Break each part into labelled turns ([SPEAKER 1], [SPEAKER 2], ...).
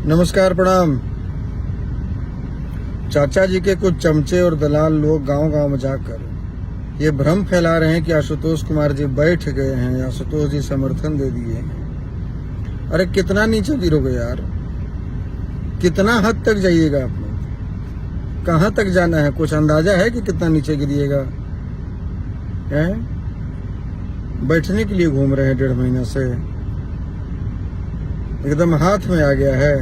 [SPEAKER 1] नमस्कार, प्रणाम। चाचा जी के कुछ चमचे और दलाल लोग गांव-गांव में जाकर ये भ्रम फैला रहे हैं कि आशुतोष कुमार जी बैठ गए हैं, आशुतोष जी समर्थन दे दिए हैं। अरे कितना नीचे गिरोगे यार, कितना हद तक जाइएगा आप लोग, कहाँ तक जाना है? कुछ अंदाजा है कि कितना नीचे गिरिएगा? बैठने के लिए घूम रहे हैं 1.5 महीना से, एकदम हाथ में आ गया है।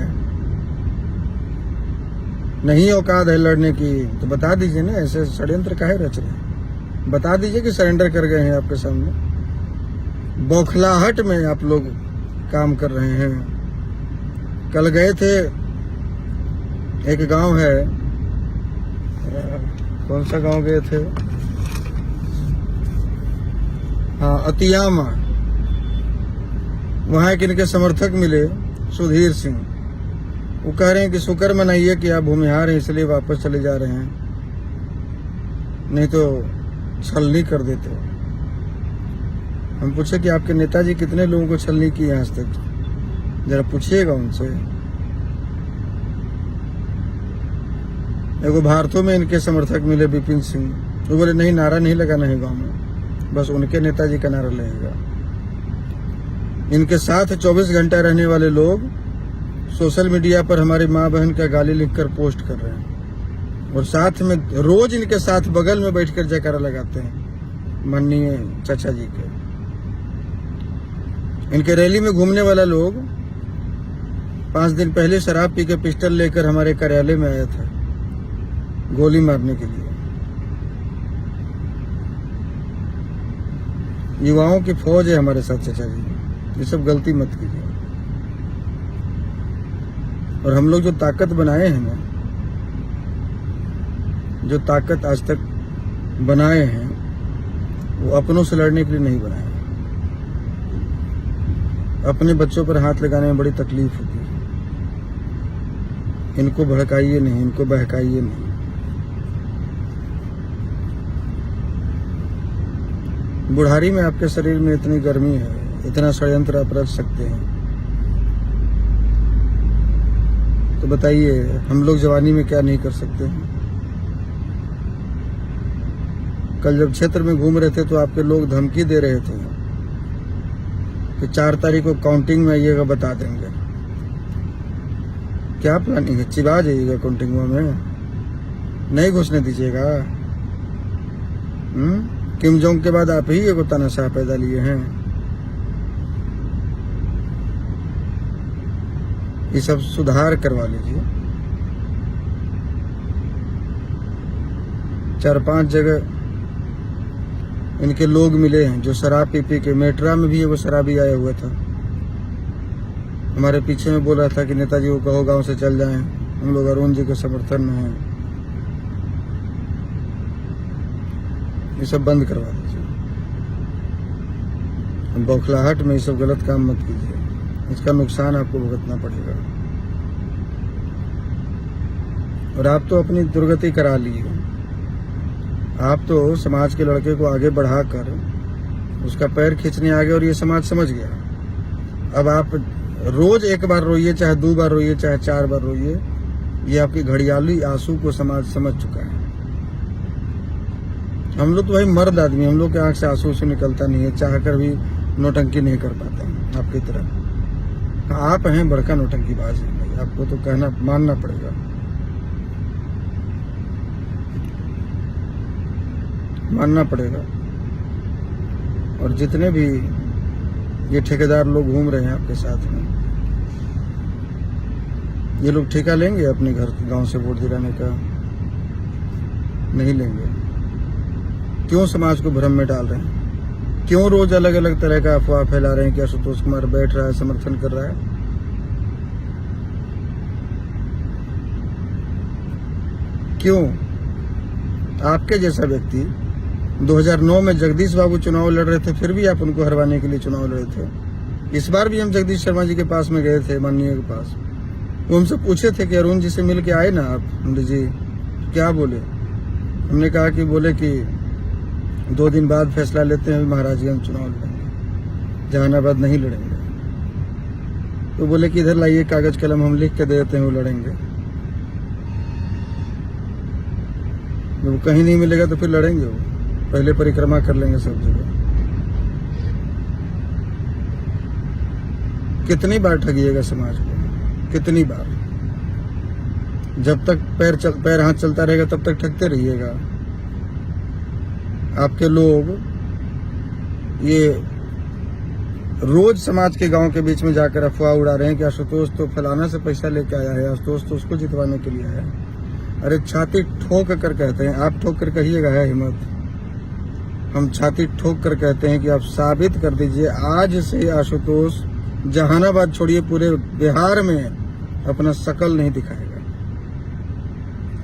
[SPEAKER 1] नहीं औकात है लड़ने की तो बता दीजिए ना, ऐसे षड्यंत्र काहे रच रहे हैं? बता दीजिए कि सरेंडर कर गए हैं आपके सामने। बौखलाहट में आप लोग काम कर रहे हैं। कल गए थे, एक गांव है, कौन सा गांव गए थे? हाँ, अतियामा। वहां एक इनके समर्थक मिले, सुधीर सिंह। वो कह रहे हैं कि शुक्र मनाइए कि आप भूमिहार हैं, इसलिए वापस चले जा रहे हैं, नहीं तो छलनी कर देते। हम पूछे कि आपके नेताजी कितने लोगों को छलनी की आज तक, जरा पूछिएगा उनसे। एगो भारतों में इनके समर्थक मिले, विपिन सिंह। वो बोले नहीं, नारा नहीं लगाना है गांव में, बस उनके नेताजी का नारा लगेगा। इनके साथ 24 घंटा रहने वाले लोग सोशल मीडिया पर हमारी माँ बहन का गाली लिखकर पोस्ट कर रहे हैं, और साथ में रोज इनके साथ बगल में बैठकर जयकारा लगाते हैं माननीय चाचा जी के। इनके रैली में घूमने वाला लोग 5 दिन पहले शराब पी के पिस्टल लेकर हमारे कार्यालय में आया था गोली मारने के लिए। युवाओं की फौज है हमारे साथ चाचा जी, ये सब गलती मत कीजिए। और हम लोग जो ताकत बनाए हैं ना, जो ताकत आज तक बनाए हैं, वो अपनों से लड़ने के लिए नहीं बनाए हैं। अपने बच्चों पर हाथ लगाने में बड़ी तकलीफ होती है। इनको भड़काइए नहीं, इनको बहकाइए नहीं। बुढ़ारी में आपके शरीर में इतनी गर्मी है, इतना षड्यंत्र आप रच सकते हैं, तो बताइए हम लोग जवानी में क्या नहीं कर सकते हैं? कल जब क्षेत्र में घूम रहे थे तो आपके लोग धमकी दे रहे थे कि 4 तारीख को काउंटिंग में आइएगा, बता देंगे। क्या प्लानिंग है? चिपा जाइएगा काउंटिंग में, नहीं घुसने दीजिएगा। किम जोंग के बाद आप ही एगो तानाशाह पैदा लिए हैं। ये सब सुधार करवा लीजिए। 4-5 जगह इनके लोग मिले हैं जो शराब पी के, मेट्रा में भी एगो शराबी आया हुआ था, हमारे पीछे में बोल रहा था कि नेताजी को कहो गांव से चल जाएं, हम लोग अरुण जी के समर्थन में हैं। ये सब बंद करवा दीजिए। बौखलाहट में ये सब गलत काम मत कीजिए, इसका नुकसान आपको भुगतना पड़ेगा। और आप तो अपनी दुर्गति करा ली है। आप तो समाज के लड़के को आगे बढ़ाकर उसका पैर खींचने आ गए, और ये समाज समझ गया। अब आप रोज 1 बार रोइए, चाहे 2 बार रोइए, चाहे 4 बार रोइए, ये आपकी घड़ियाली आंसू को समाज समझ चुका है। हम लोग तो भाई मर्द आदमी, हम लोग के आंख से आंसू से निकलता नहीं है, चाह कर भी नौटंकी नहीं कर पाते हैं आपकी तरह। आप हैं बड़का नौटंकीबाज हैं भाई, आपको तो कहना मानना पड़ेगा। मानना पड़ेगा। और जितने भी ये ठेकेदार लोग घूम रहे हैं आपके साथ में, ये लोग ठेका लेंगे अपने घर गांव से वोट दिलाने का? नहीं लेंगे। क्यों समाज को भ्रम में डाल रहे हैं? क्यों रोज अलग अलग तरह का अफवाह फैला रहे हैं कि आशुतोष कुमार बैठ रहा है, समर्थन कर रहा है? क्यों? आपके जैसा व्यक्ति 2009 में जगदीश बाबू चुनाव लड़ रहे थे, फिर भी आप उनको हरवाने के लिए चुनाव लड़े थे। इस बार भी हम जगदीश शर्मा जी के पास में गए थे, माननीय के पास। वो हमसे पूछे थे कि अरुण जी से मिल के आए ना आप? हमने जी क्या बोले? हमने कहा कि बोले कि 2 दिन बाद फैसला लेते हैं, महाराजगंज चुनाव लड़ेंगे, जहानाबाद नहीं लड़ेंगे। तो बोले कि इधर लाइए कागज कलम, हम लिख के दे देते हैं, वो लड़ेंगे। जब कहीं नहीं मिलेगा तो फिर लड़ेंगे वो, पहले परिक्रमा कर लेंगे सब जगह। कितनी बार ठगिएगा समाज को, कितनी बार? जब तक पैर हाथ चलता रहेगा तब तक ठगते रहिएगा। आपके लोग ये रोज समाज के गांव के बीच में जाकर अफवाह उड़ा रहे हैं कि आशुतोष तो फलाना से पैसा लेके आया है, आशुतोष तो उसको जितवाने के लिए आया है। अरे छाती ठोक कर कहते हैं, आप ठोक कर कहिएगा है हिम्मत? हम छाती ठोक कर कहते हैं कि आप साबित कर दीजिए आज से आशुतोष जहानाबाद छोड़िए पूरे बिहार में अपना शकल नहीं दिखाएगा,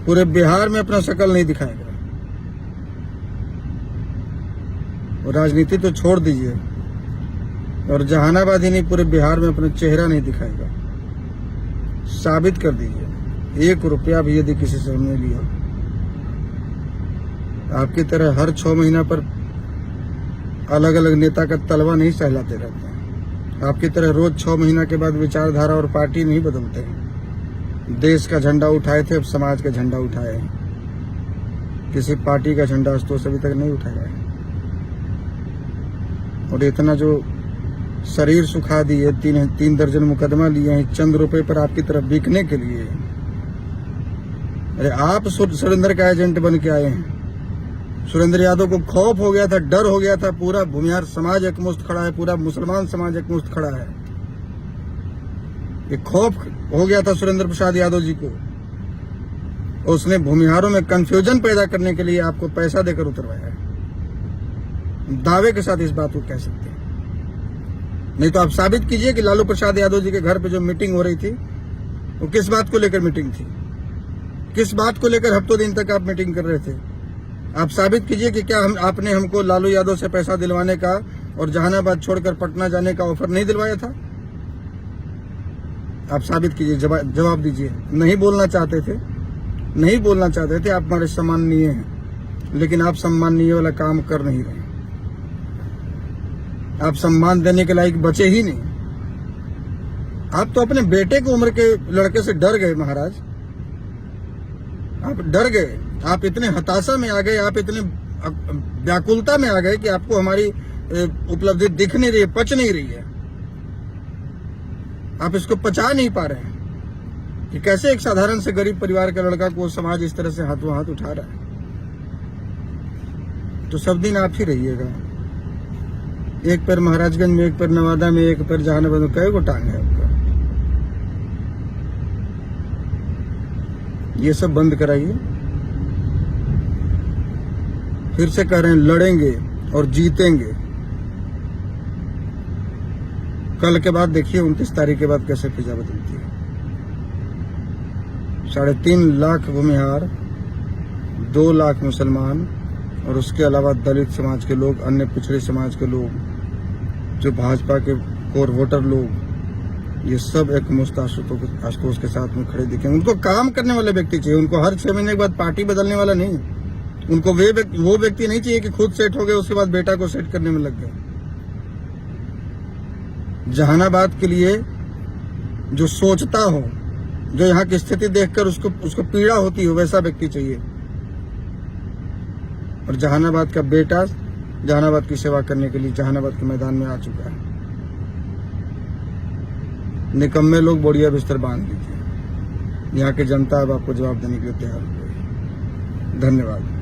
[SPEAKER 1] पूरे बिहार में अपना शकल नहीं दिखाएगा। और राजनीति तो छोड़ दीजिए, और जहानाबाद ही नहीं पूरे बिहार में अपना चेहरा नहीं दिखाएगा। साबित कर दीजिए। 1 रुपया भी यदि किसी से हमने लिया, आपकी तरह हर 6 महीना पर अलग अलग नेता का तलवा नहीं सहलाते रहते हैं। आपकी तरह रोज 6 महीना के बाद विचारधारा और पार्टी नहीं बदलते हैं। देश का झंडा उठाए थे, अब समाज का झंडा उठाए हैं। किसी पार्टी का झंडा तो अभी तक नहीं उठाया है। और इतना जो शरीर सुखा दिए, 3 दर्जन मुकदमा लिए हैं चंद रुपए पर आपकी तरफ बिकने के लिए। अरे आप सुरेंद्र का एजेंट बन के आए हैं। सुरेंद्र यादव को खौफ हो गया था, डर हो गया था, पूरा भूमिहार समाज एकमुश्त खड़ा है, पूरा मुसलमान समाज एकमुश्त खड़ा है। ये खौफ हो गया था सुरेंद्र प्रसाद यादव जी को। उसने भूमिहारों में कंफ्यूजन पैदा करने के लिए आपको पैसा देकर उतरवाया है। दावे के साथ इस बात को कह सकते हैं। नहीं तो आप साबित कीजिए कि लालू प्रसाद यादव जी के घर पे जो मीटिंग हो रही थी वो किस बात को लेकर मीटिंग थी, किस बात को लेकर हफ्तों दिन तक आप मीटिंग कर रहे थे। आप साबित कीजिए कि क्या आपने हमको लालू यादव से पैसा दिलवाने का और जहानाबाद छोड़कर पटना जाने का ऑफर नहीं दिलवाया था? आप साबित कीजिए, जवाब दीजिए। नहीं बोलना चाहते थे, नहीं बोलना चाहते थे। आप हमारे सम्माननीय हैं, लेकिन आप सम्माननीय वाला काम कर नहीं रहे। आप सम्मान देने के लायक बचे ही नहीं। आप तो अपने बेटे की उम्र के लड़के से डर गए महाराज। आप डर गए, आप इतने हताशा में आ गए, आप इतने व्याकुलता में आ गए कि आपको हमारी उपलब्धि दिख नहीं रही है, पच नहीं रही है। आप इसको पचा नहीं पा रहे हैं कि कैसे एक साधारण से गरीब परिवार का लड़का को समाज इस तरह से हाथों हाथ उठा रहा है। तो सब दिन आप ही रहिएगा। एक पैर महाराजगंज में, एक पैर नवादा में, एक पैर जहानाबाद में। कई गो टांग है आपका? ये सब बंद कराइए। फिर से कह रहे हैं लड़ेंगे और जीतेंगे। कल के बाद देखिए 29 तारीख के बाद कैसे फिजा बदलती है। 3.5 लाख भूमिहार, 2 लाख मुसलमान और उसके अलावा दलित समाज के लोग, अन्य पिछड़े समाज के लोग, जो भाजपा के कोर वोटर लोग, ये सब एक मुस्त आशुतोष के साथ में खड़े दिखेंगे। उनको काम करने वाले व्यक्ति चाहिए। उनको हर 6 महीने के बाद पार्टी बदलने वाला नहीं। उनको वो व्यक्ति नहीं चाहिए कि खुद सेट हो गए उसके बाद बेटा को सेट करने में लग गए। जहानाबाद के लिए जो सोचता हो, जो यहाँ की स्थिति देखकर उसको पीड़ा होती हो, वैसा व्यक्ति चाहिए। और जहानाबाद का बेटा जहानाबाद की सेवा करने के लिए जहानाबाद के मैदान में आ चुका है। निकम्मे लोग बोरिया बिस्तर बांध दीजिए। यहाँ की जनता अब आपको जवाब देने के लिए तैयार हो गई। धन्यवाद।